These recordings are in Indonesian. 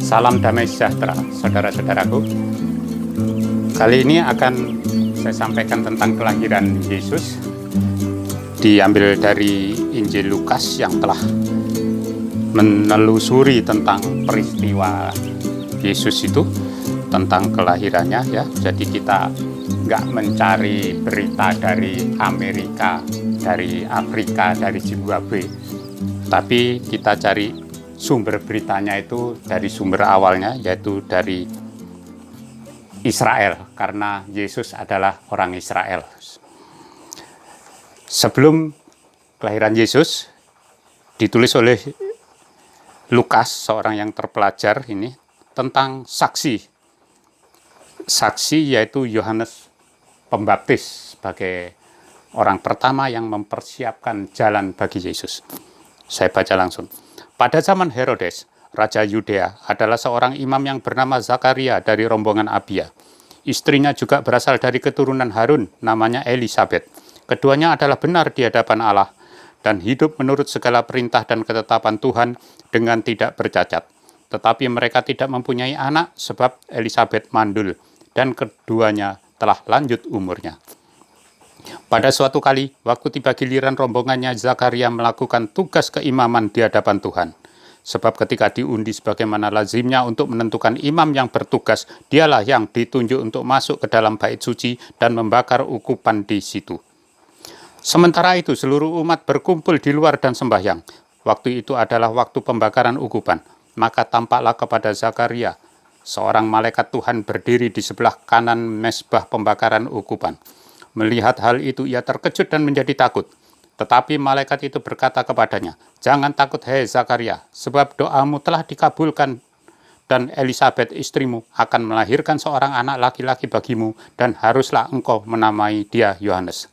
Salam damai sejahtera, saudara-saudaraku. Kali ini akan saya sampaikan tentang kelahiran Yesus, diambil dari Injil Lukas yang telah menelusuri tentang peristiwa Yesus itu, tentang kelahirannya ya. Jadi kita nggak mencari berita dari Amerika, dari Afrika, dari Zimbabwe, tapi kita cari sumber beritanya itu dari sumber awalnya, yaitu dari Israel, karena Yesus adalah orang Israel. Sebelum kelahiran Yesus, ditulis oleh Lukas, seorang yang terpelajar ini, tentang saksi. Saksi yaitu Yohanes Pembaptis sebagai orang pertama yang mempersiapkan jalan bagi Yesus. Saya baca langsung. Pada zaman Herodes, Raja Yudea, adalah seorang imam yang bernama Zakaria dari rombongan Abia. Istrinya juga berasal dari keturunan Harun, namanya Elisabet. Keduanya adalah benar di hadapan Allah dan hidup menurut segala perintah dan ketetapan Tuhan dengan tidak bercacat. Tetapi mereka tidak mempunyai anak sebab Elisabet mandul dan keduanya telah lanjut umurnya. Pada suatu kali, waktu tiba giliran rombongannya, Zakaria melakukan tugas keimaman di hadapan Tuhan. Sebab ketika diundi sebagaimana lazimnya untuk menentukan imam yang bertugas, dialah yang ditunjuk untuk masuk ke dalam bait suci dan membakar ukupan di situ. Sementara itu, seluruh umat berkumpul di luar dan sembahyang. Waktu itu adalah waktu pembakaran ukupan. Maka tampaklah kepada Zakaria seorang malaikat Tuhan berdiri di sebelah kanan mezbah pembakaran ukupan. Melihat hal itu, ia terkejut dan menjadi takut. Tetapi malaikat itu berkata kepadanya, "Jangan takut, hei Zakaria, sebab doamu telah dikabulkan, dan Elisabet istrimu akan melahirkan seorang anak laki-laki bagimu, dan haruslah engkau menamai dia Yohanes.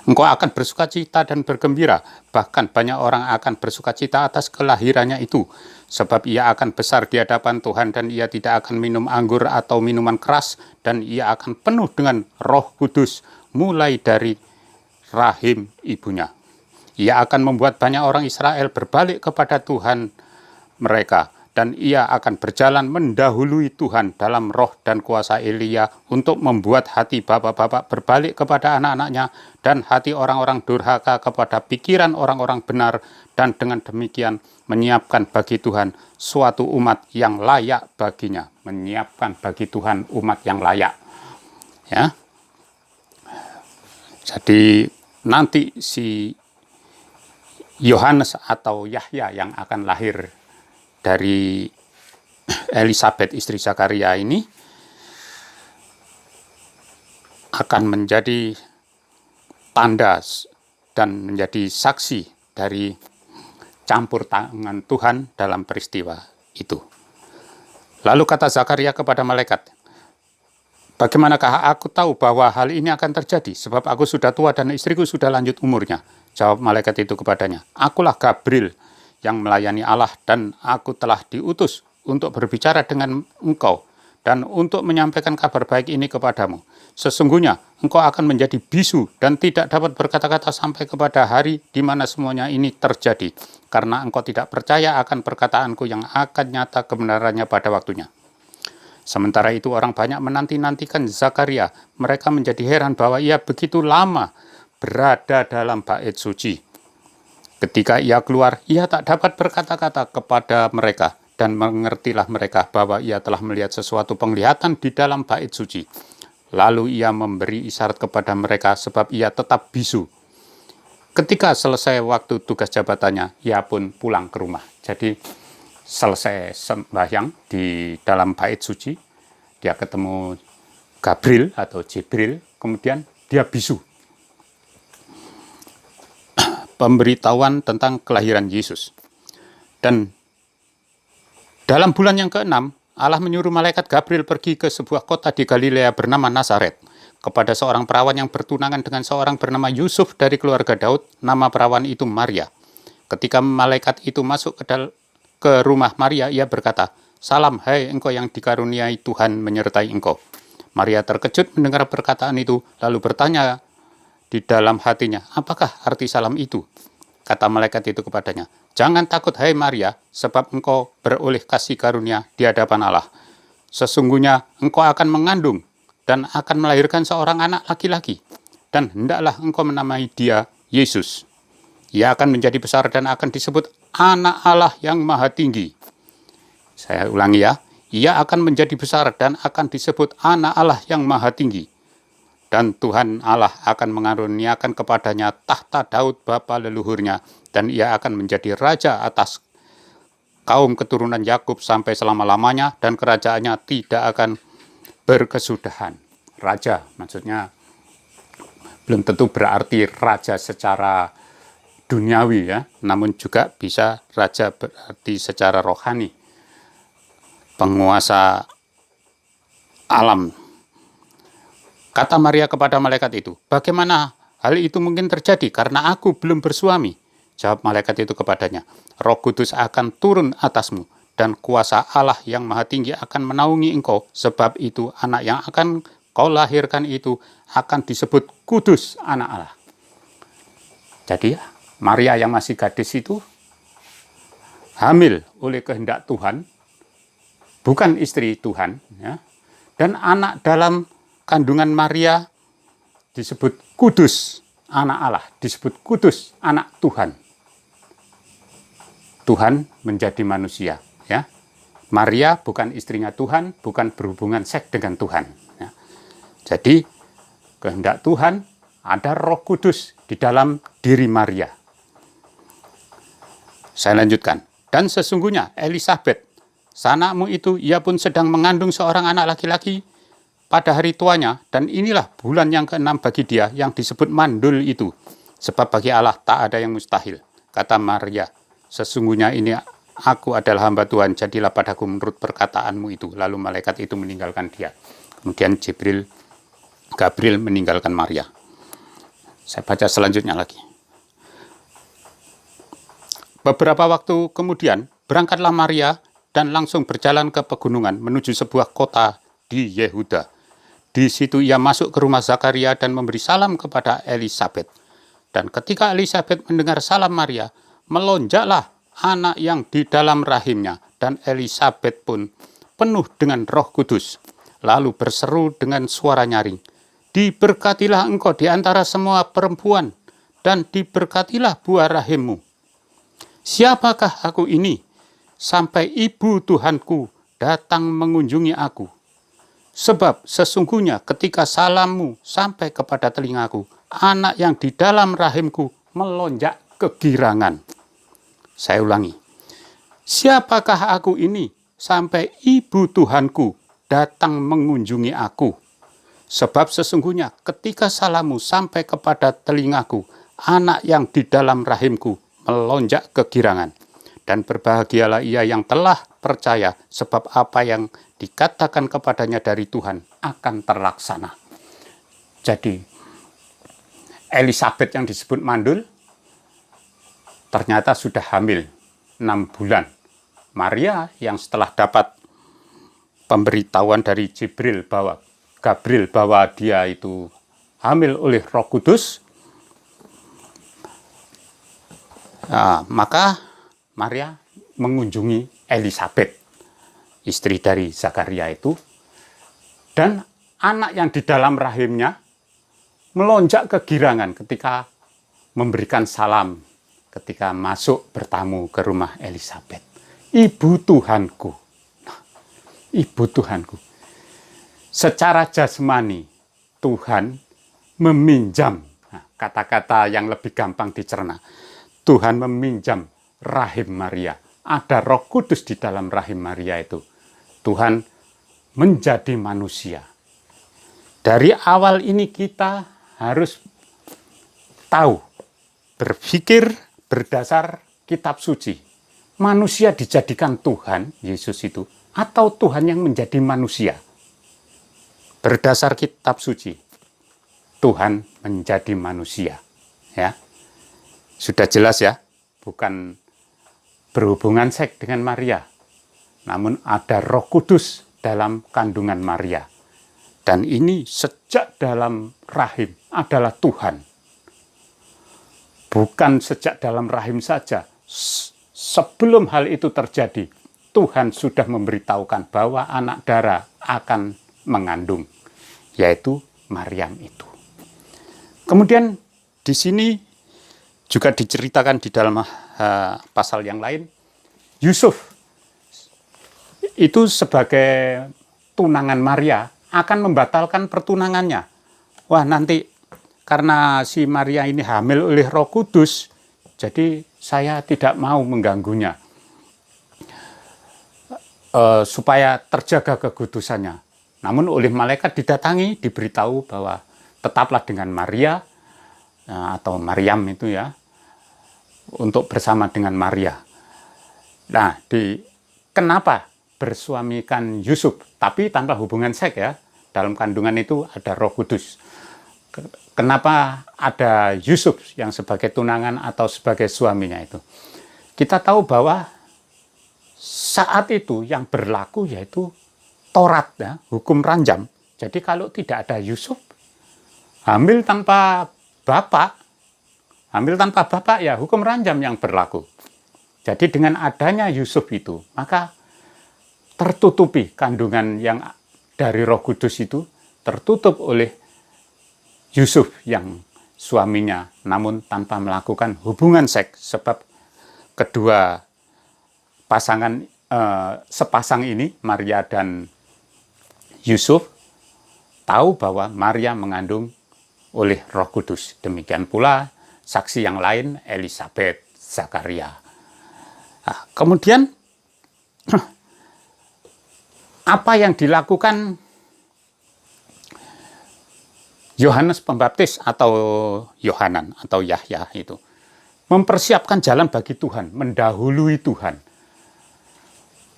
Engkau akan bersukacita dan bergembira, bahkan banyak orang akan bersukacita atas kelahirannya itu, sebab ia akan besar di hadapan Tuhan dan ia tidak akan minum anggur atau minuman keras, dan ia akan penuh dengan Roh Kudus mulai dari rahim ibunya. Ia akan membuat banyak orang Israel berbalik kepada Tuhan mereka, dan ia akan berjalan mendahului Tuhan dalam roh dan kuasa Elia untuk membuat hati bapak-bapak berbalik kepada anak-anaknya dan hati orang-orang durhaka kepada pikiran orang-orang benar, dan dengan demikian menyiapkan bagi Tuhan suatu umat yang layak baginya." Menyiapkan bagi Tuhan umat yang layak. Ya. Jadi nanti si Yohanes atau Yahya yang akan lahir dari Elisabet istri Zakaria ini akan menjadi tanda dan menjadi saksi dari campur tangan Tuhan dalam peristiwa itu. Lalu kata Zakaria kepada malaikat, "Bagaimanakah aku tahu bahwa hal ini akan terjadi? Sebab aku sudah tua dan istriku sudah lanjut umurnya." Jawab malaikat itu kepadanya, "Akulah Gabriel yang melayani Allah, dan aku telah diutus untuk berbicara dengan engkau dan untuk menyampaikan kabar baik ini kepadamu. Sesungguhnya engkau akan menjadi bisu dan tidak dapat berkata-kata sampai kepada hari di mana semuanya ini terjadi, karena engkau tidak percaya akan perkataanku yang akan nyata kebenarannya pada waktunya." Sementara itu orang banyak menanti-nantikan Zakaria. Mereka menjadi heran bahwa ia begitu lama berada dalam bait suci. Ketika ia keluar, ia tak dapat berkata-kata kepada mereka, dan mengertilah mereka bahwa ia telah melihat sesuatu penglihatan di dalam bait suci. Lalu ia memberi isyarat kepada mereka sebab ia tetap bisu. Ketika selesai waktu tugas jabatannya, ia pun pulang ke rumah. Jadi selesai sembahyang di dalam bait suci, dia ketemu Gabriel atau Jibril, kemudian dia bisu. Pemberitahuan tentang kelahiran Yesus. Dan dalam bulan yang ke-6, Allah menyuruh malaikat Gabriel pergi ke sebuah kota di Galilea bernama Nazaret, kepada seorang perawan yang bertunangan dengan seorang bernama Yusuf dari keluarga Daud. Nama perawan itu Maria. Ketika malaikat itu masuk ke rumah Maria, ia berkata, "Salam, hai engkau yang dikaruniai Tuhan menyertai engkau." Maria terkejut mendengar perkataan itu, lalu bertanya di dalam hatinya, "Apakah arti salam itu?" Kata malaikat itu kepadanya, "Jangan takut hai Maria, sebab engkau beroleh kasih karunia di hadapan Allah. Sesungguhnya engkau akan mengandung dan akan melahirkan seorang anak laki-laki, dan hendaklah engkau menamai dia Yesus. Ia akan menjadi besar dan akan disebut Anak Allah yang Maha Tinggi." Saya ulangi ya, ia akan menjadi besar dan akan disebut Anak Allah yang Maha Tinggi. Dan Tuhan Allah akan mengaruniakan kepadanya tahta Daud bapa leluhurnya, dan ia akan menjadi raja atas kaum keturunan Yakub sampai selama-lamanya, dan kerajaannya tidak akan berkesudahan. Raja maksudnya belum tentu berarti raja secara duniawi ya, namun juga bisa raja berarti secara rohani, penguasa alam. Kata Maria kepada malaikat itu, "Bagaimana hal itu mungkin terjadi karena aku belum bersuami?" Jawab malaikat itu kepadanya, "Roh Kudus akan turun atasmu, dan kuasa Allah yang Maha Tinggi akan menaungi engkau. Sebab itu anak yang akan kau lahirkan itu akan disebut Kudus, Anak Allah." Jadi Maria yang masih gadis itu hamil oleh kehendak Tuhan, bukan istri Tuhan, ya. Dan anak dalam kandungan Maria disebut Kudus, Anak Allah, disebut Kudus, Anak Tuhan. Tuhan menjadi manusia, ya. Maria bukan istrinya Tuhan, bukan berhubungan seks dengan Tuhan, ya. Jadi kehendak Tuhan, ada Roh Kudus di dalam diri Maria. Saya lanjutkan. Dan sesungguhnya Elisabet, sanakmu itu, ia pun sedang mengandung seorang anak laki-laki pada hari tuanya, dan inilah bulan yang ke-6 bagi dia, yang disebut mandul itu. Sebab bagi Allah tak ada yang mustahil. Kata Maria, "Sesungguhnya ini aku adalah hamba Tuhan, jadilah padaku menurut perkataanmu itu." Lalu malaikat itu meninggalkan dia. Kemudian Gabriel meninggalkan Maria. Saya baca selanjutnya lagi. Beberapa waktu kemudian, berangkatlah Maria dan langsung berjalan ke pegunungan menuju sebuah kota di Yehuda. Di situ ia masuk ke rumah Zakaria dan memberi salam kepada Elisabet. Dan ketika Elisabet mendengar salam Maria, melonjaklah anak yang di dalam rahimnya, dan Elisabet pun penuh dengan Roh Kudus. Lalu berseru dengan suara nyaring, "Diberkatilah engkau di antara semua perempuan, dan diberkatilah buah rahimmu. Siapakah aku ini, sampai ibu Tuhanku datang mengunjungi aku? Sebab sesungguhnya ketika salammu sampai kepada telingaku, anak yang di dalam rahimku melonjak kegirangan." Saya ulangi. Siapakah aku ini, sampai ibu Tuhanku datang mengunjungi aku? Sebab sesungguhnya ketika salammu sampai kepada telingaku, anak yang di dalam rahimku melonjak kegirangan. Dan berbahagialah ia yang telah percaya, sebab apa yang dikatakan kepadanya dari Tuhan akan terlaksana. Jadi Elisabet yang disebut mandul ternyata sudah hamil 6 bulan. Maria yang setelah dapat pemberitahuan dari Gabriel bahwa dia itu hamil oleh Roh Kudus, maka Maria mengunjungi Elisabet, istri dari Zakaria itu, dan anak yang di dalam rahimnya melonjak kegirangan ketika memberikan salam, ketika masuk bertamu ke rumah Elisabet. Ibu Tuhanku. Nah, ibu Tuhanku. Secara jasmani, Tuhan meminjam, kata-kata yang lebih gampang dicerna, Tuhan meminjam rahim Maria. Ada Roh Kudus di dalam rahim Maria itu. Tuhan menjadi manusia. Dari awal ini kita harus tahu, berpikir berdasar kitab suci. Manusia dijadikan Tuhan, Yesus itu, atau Tuhan yang menjadi manusia. Berdasar kitab suci, Tuhan menjadi manusia. Ya, sudah jelas ya, bukan berhubungan seks dengan Maria, namun ada Roh Kudus dalam kandungan Maria. Dan ini sejak dalam rahim adalah Tuhan. bukan sejak dalam rahim saja. Sebelum hal itu terjadi, Tuhan sudah memberitahukan bahwa anak darah akan mengandung, yaitu Maryam itu. Kemudian di sini juga diceritakan di dalam pasal yang lain, Yusuf itu sebagai tunangan Maria akan membatalkan pertunangannya. Wah, nanti karena si Maria ini hamil oleh Roh Kudus, jadi saya tidak mau mengganggunya. Supaya terjaga kekudusannya. Namun oleh malaikat didatangi, diberitahu bahwa tetaplah dengan Maria, atau Maryam itu ya, untuk bersama dengan Maria. Nah, kenapa bersuamikan Yusuf, tapi tanpa hubungan seks ya? Dalam kandungan itu ada Roh Kudus. Kenapa ada Yusuf yang sebagai tunangan atau sebagai suaminya itu? Kita tahu bahwa saat itu yang berlaku yaitu Taurat ya, hukum ranjam. Jadi kalau tidak ada Yusuf, hamil tanpa bapak ya hukum ranjam yang berlaku. Jadi dengan adanya Yusuf itu, maka tertutupi kandungan yang dari Roh Kudus itu, tertutup oleh Yusuf yang suaminya, namun tanpa melakukan hubungan seks, sebab kedua pasangan sepasang ini, Maria dan Yusuf, tahu bahwa Maria mengandung oleh Roh Kudus. Demikian pula saksi yang lain, Elisabet, Zakaria. Nah, kemudian apa yang dilakukan Yohanes Pembaptis atau Yohanan atau Yahya itu? Mempersiapkan jalan bagi Tuhan, mendahului Tuhan.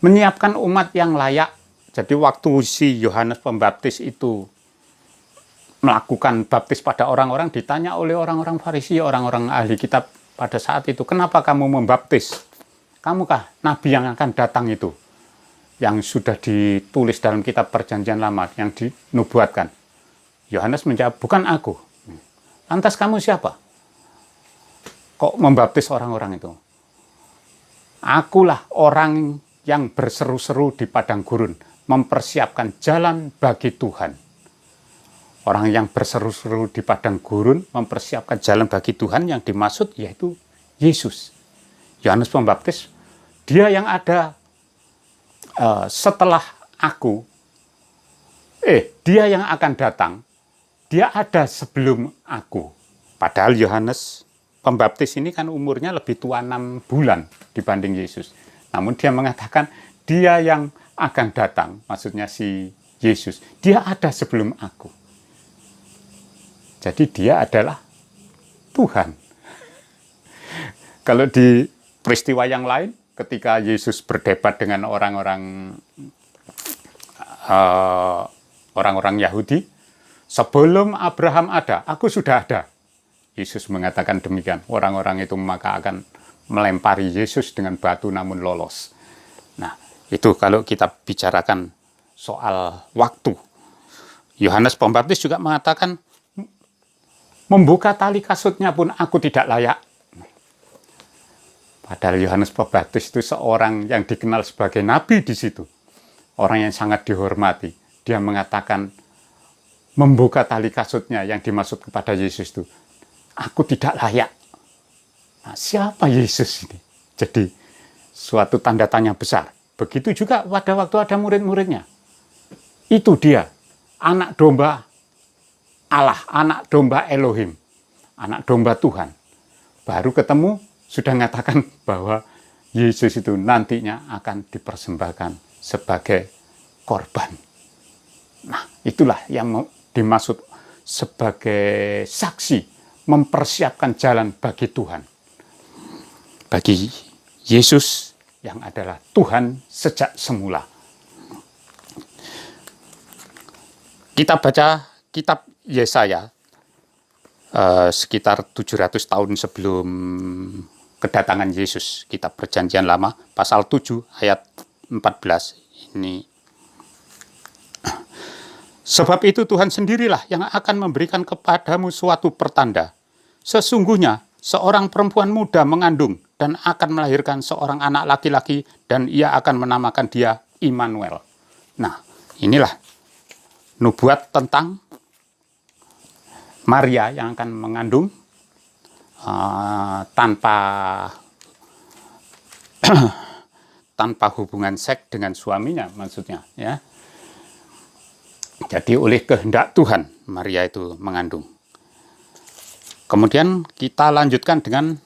Menyiapkan umat yang layak. Jadi waktu si Yohanes Pembaptis itu melakukan baptis pada orang-orang, ditanya oleh orang-orang Farisi, orang-orang ahli kitab pada saat itu, kenapa kamu membaptis? Kamukah nabi yang akan datang itu? Yang sudah ditulis dalam kitab Perjanjian Lama, yang dinubuatkan. Yohanes menjawab, bukan aku. Lantas kamu siapa? Kok membaptis orang-orang itu? Akulah orang yang berseru-seru di padang gurun, mempersiapkan jalan bagi Tuhan. Orang yang berseru-seru di padang gurun, mempersiapkan jalan bagi Tuhan, yang dimaksud yaitu Yesus. Yohanes Pembaptis, dia yang ada setelah aku, dia yang akan datang, dia ada sebelum aku. Padahal Yohanes Pembaptis ini kan umurnya lebih tua 6 bulan dibanding Yesus. Namun dia mengatakan, dia yang akan datang, maksudnya si Yesus, dia ada sebelum aku. Jadi dia adalah Tuhan. Kalau di peristiwa yang lain, ketika Yesus berdebat dengan orang-orang Yahudi, sebelum Abraham ada, aku sudah ada. Yesus mengatakan demikian. Orang-orang itu maka akan melempari Yesus dengan batu namun lolos. Nah, itu kalau kita bicarakan soal waktu. Yohanes Pembaptis juga mengatakan, membuka tali kasutnya pun aku tidak layak. Padahal Yohanes Pembaptis itu seorang yang dikenal sebagai nabi di situ. Orang yang sangat dihormati. Dia mengatakan, membuka tali kasutnya yang dimaksud kepada Yesus itu, aku tidak layak. Nah, siapa Yesus ini? Jadi suatu tanda tanya besar. Begitu juga pada waktu ada murid-muridnya. Itu dia, anak domba Allah, anak domba Elohim, anak domba Tuhan. Baru ketemu, sudah mengatakan bahwa Yesus itu nantinya akan dipersembahkan sebagai korban. Nah, itulah yang dimaksud sebagai saksi, mempersiapkan jalan bagi Tuhan. Bagi Yesus yang adalah Tuhan sejak semula. Kita baca kitab Yesaya sekitar 700 tahun sebelum kedatangan Yesus. Kitab Perjanjian Lama, pasal 7 ayat 14. Ini. Sebab itu Tuhan sendirilah yang akan memberikan kepadamu suatu pertanda. Sesungguhnya seorang perempuan muda mengandung dan akan melahirkan seorang anak laki-laki dan ia akan menamakan dia Immanuel. Nah, inilah nubuat tentang Maria yang akan mengandung tanpa tanpa hubungan seks dengan suaminya, maksudnya ya. Jadi oleh kehendak Tuhan Maria itu mengandung. Kemudian kita lanjutkan dengan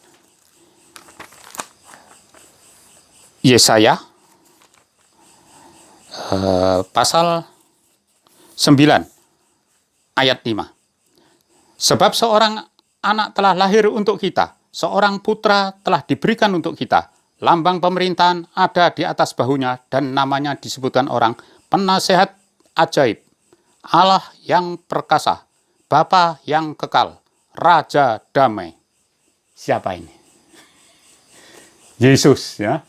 Yesaya pasal 9 ayat 5. Sebab seorang anak telah lahir untuk kita, seorang putra telah diberikan untuk kita. Lambang pemerintahan ada di atas bahunya dan namanya disebutkan orang Penasehat Ajaib, Allah yang perkasa, Bapa yang kekal, Raja Damai. Siapa ini? Yesus ya,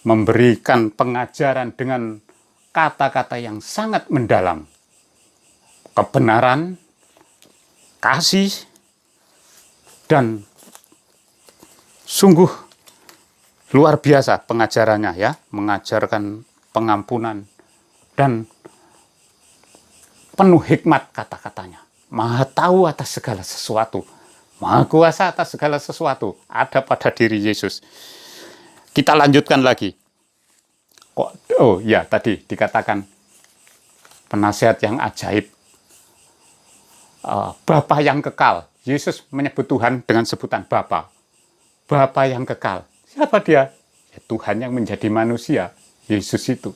memberikan pengajaran dengan kata-kata yang sangat mendalam. Kebenaran, kasih, dan sungguh luar biasa pengajarannya ya, mengajarkan pengampunan dan penuh hikmat kata-katanya. Maha tahu atas segala sesuatu, maha kuasa atas segala sesuatu ada pada diri Yesus. Kita lanjutkan lagi. Oh ya, tadi dikatakan penasehat yang ajaib, Bapa yang kekal. Yesus menyebut Tuhan dengan sebutan Bapa. Bapa yang kekal. Siapa dia? Ya, Tuhan yang menjadi manusia. Yesus itu.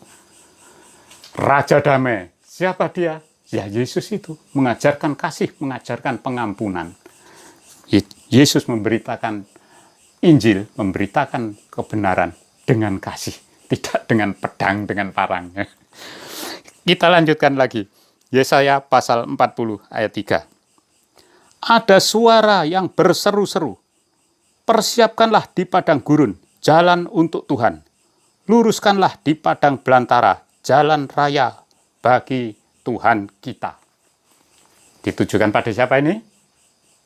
Raja Damai. Siapa dia? Ya Yesus itu. Mengajarkan kasih, mengajarkan pengampunan. Yesus memberitakan Injil, memberitakan kebenaran dengan kasih. Tidak dengan pedang, dengan parang. Kita lanjutkan lagi. Yesaya pasal 40 ayat 3. Ada suara yang berseru-seru. Persiapkanlah di padang gurun jalan untuk Tuhan. Luruskanlah di padang belantara jalan raya bagi Tuhan kita. Ditujukan pada siapa ini?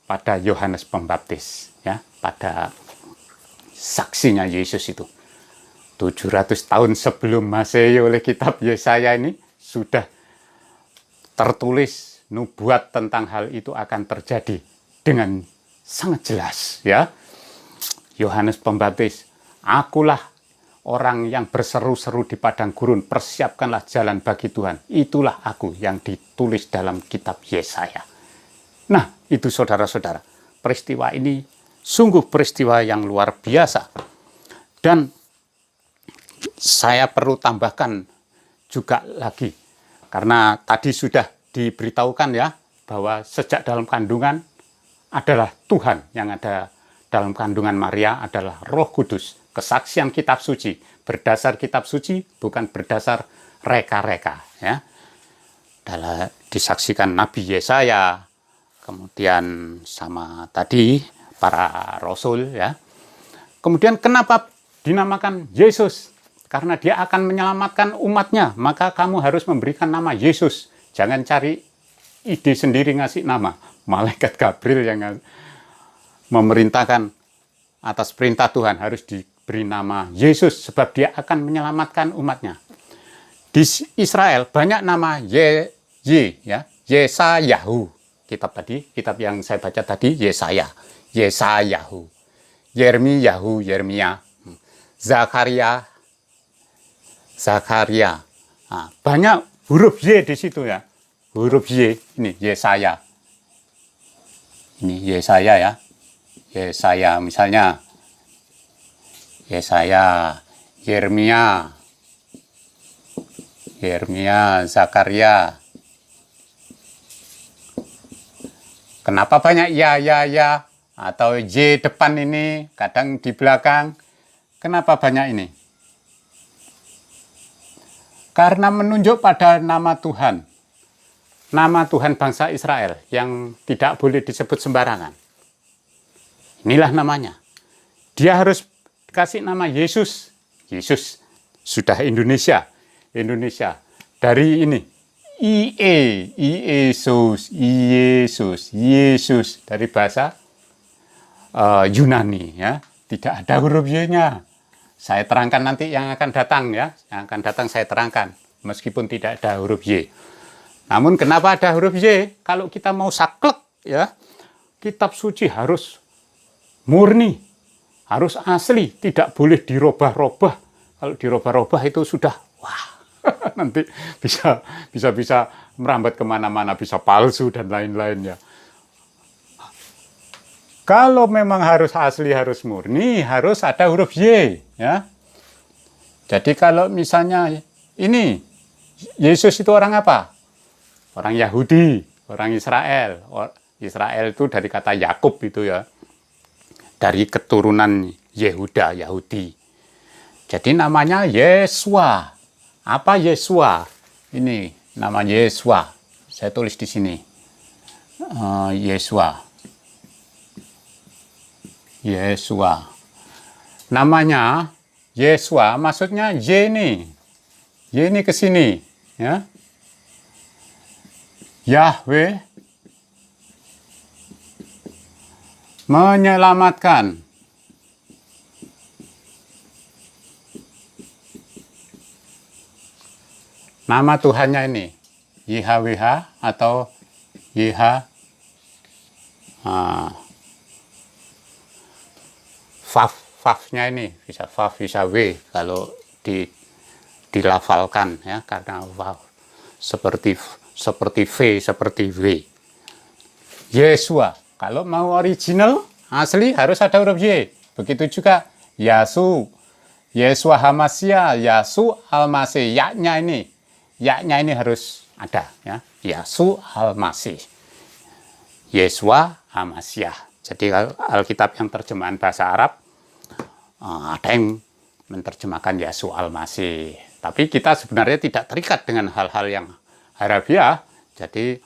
Pada Yohanes Pembaptis, ya, pada saksinya Yesus itu. 700 tahun sebelum Masehi oleh kitab Yesaya ini sudah tertulis nubuat tentang hal itu akan terjadi dengan sangat jelas, ya. Yohanes Pembaptis, akulah orang yang berseru-seru di padang gurun, persiapkanlah jalan bagi Tuhan. Itulah aku yang ditulis dalam kitab Yesaya. Nah, itu saudara-saudara, peristiwa ini sungguh peristiwa yang luar biasa. Dan saya perlu tambahkan juga lagi, karena tadi sudah diberitahukan ya, bahwa sejak dalam kandungan adalah Tuhan yang ada dalam kandungan Maria adalah Roh Kudus, kesaksian kitab suci, berdasar kitab suci, bukan berdasar reka-reka ya. Disaksikan Nabi Yesaya, kemudian sama tadi para rasul ya. Kemudian kenapa dinamakan Yesus? Karena dia akan menyelamatkan umatnya, maka kamu harus memberikan nama Yesus. Jangan cari ide sendiri ngasih nama. Malaikat Gabriel yang memerintahkan atas perintah Tuhan harus diberi nama Yesus sebab dia akan menyelamatkan umatnya. Di Israel banyak nama Yesayahu. Kitab yang saya baca tadi Yesaya, Yesayahu, Yeremia, Zakaria. Nah, banyak huruf Y di situ ya. Huruf Y ini Yesaya. Ini Yesaya ya. Yesaya misalnya Yesaya, Yeremia, Zakaria. Kenapa banyak ya atau Y depan ini, kadang di belakang? Kenapa banyak ini? Karena menunjuk pada nama Tuhan bangsa Israel yang tidak boleh disebut sembarangan. Inilah namanya. Dia harus kasih nama Yesus. Yesus sudah Indonesia. Dari ini Yesus dari bahasa Yunani, ya, tidak ada huruf Y-nya. Saya terangkan nanti yang akan datang, ya, yang akan datang saya terangkan, meskipun tidak ada huruf Y. Namun kenapa ada huruf Y? Kalau kita mau saklek, ya, kitab suci harus murni, harus asli, tidak boleh dirubah-rubah. Kalau dirubah-rubah itu sudah, wah, nanti bisa merambat kemana-mana, bisa palsu dan lain-lain, ya. Kalau memang harus asli, harus murni, harus ada huruf Y, ya. Jadi kalau misalnya ini, Yesus itu orang apa? Orang Yahudi, orang Israel. Israel itu dari kata Yakub itu, ya. Dari keturunan Yehuda, Yahudi. Jadi namanya Yesua. Apa Yesua? Ini nama Yesua. Saya tulis di sini. Yesua. Yesua. Namanya Yesua, maksudnya Y ini ke sini, ya. Yahweh menyelamatkan. Nama Tuhannya ini YHWH atau YH Faf-nya ini bisa Faf, bisa W kalau dilafalkan, ya, karena Faf seperti V, seperti W. Yesua, kalau mau original asli harus ada huruf Y. Begitu juga Yasu, Yesua Hamasya, Yasu Al-Masih. Ya-nya ini harus ada, ya. Yasu Al-Masih, Yesua Hamasya. Jadi Alkitab yang terjemahan bahasa Arab, ada yang menerjemahkan Yesus Al-Masih. Tapi kita sebenarnya tidak terikat dengan hal-hal yang harafiah. Jadi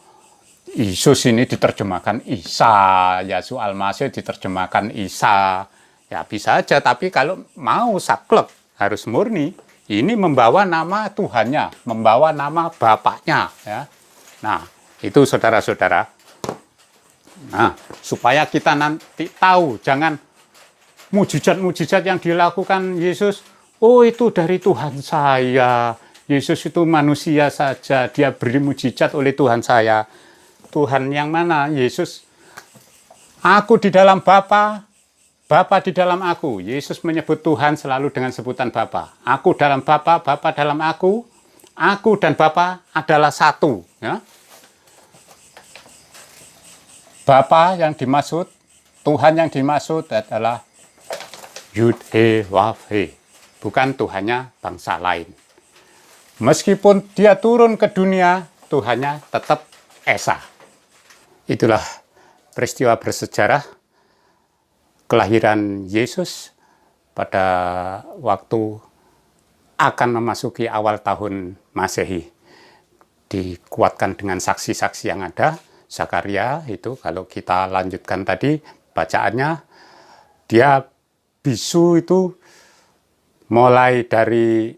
Yesus ini diterjemahkan Isa, Yesus Al-Masih diterjemahkan Isa. Ya bisa aja, tapi kalau mau saklek harus murni. Ini membawa nama Tuhannya, membawa nama Bapaknya, ya. Nah, itu saudara-saudara. Nah, supaya kita nanti tahu, jangan mujizat-mujizat yang dilakukan Yesus, oh itu dari Tuhan saya, Yesus itu manusia saja, dia beri mujizat oleh Tuhan saya. Tuhan yang mana? Yesus, aku di dalam Bapa, Bapa di dalam aku. Yesus menyebut Tuhan selalu dengan sebutan Bapa. Aku dalam Bapa, Bapa dalam aku dan Bapa adalah satu, ya. Bapa yang dimaksud, Tuhan yang dimaksud adalah Yud He Wav He, bukan Tuhannya bangsa lain. Meskipun dia turun ke dunia, Tuhannya tetap Esa. Itulah peristiwa bersejarah kelahiran Yesus pada waktu akan memasuki awal tahun Masehi. Dikuatkan dengan saksi-saksi yang ada. Zakaria itu kalau kita lanjutkan tadi bacaannya, dia bisu itu mulai dari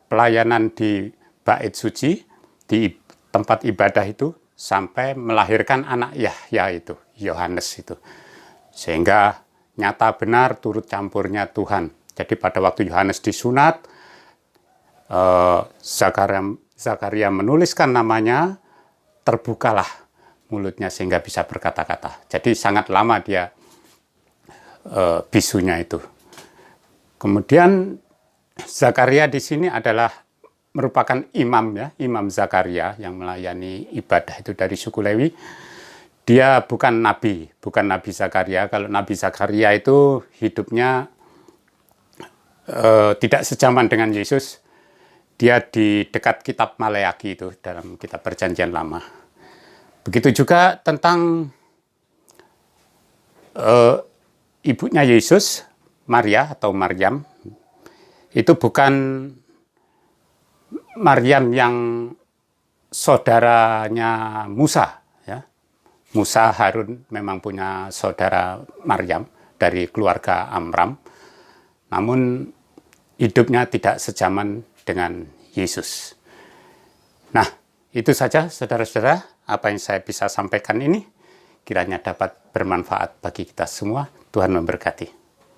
pelayanan di bait suci, di tempat ibadah itu, sampai melahirkan anak Yahya itu, Yohanes itu. Sehingga nyata benar turut campurnya Tuhan. Jadi pada waktu Yohanes disunat, Zakaria menuliskan namanya, terbukalah mulutnya sehingga bisa berkata-kata. Jadi sangat lama dia bisunya itu. Kemudian Zakaria di sini adalah merupakan imam, ya, Imam Zakaria yang melayani ibadah itu dari suku Lewi. Dia bukan nabi Zakaria. Kalau Nabi Zakaria itu hidupnya tidak sejaman dengan Yesus. Dia di dekat kitab Maleaki itu, dalam kitab Perjanjian Lama. Begitu juga tentang ibunya Yesus, Maria atau Maryam. Itu bukan Maryam yang saudaranya Musa, ya. Musa Harun memang punya saudara Maryam dari keluarga Amram. Namun hidupnya tidak sejaman dengan Yesus. Nah, itu saja saudara-saudara apa yang saya bisa sampaikan ini. Kiranya dapat bermanfaat bagi kita semua. Tuhan memberkati.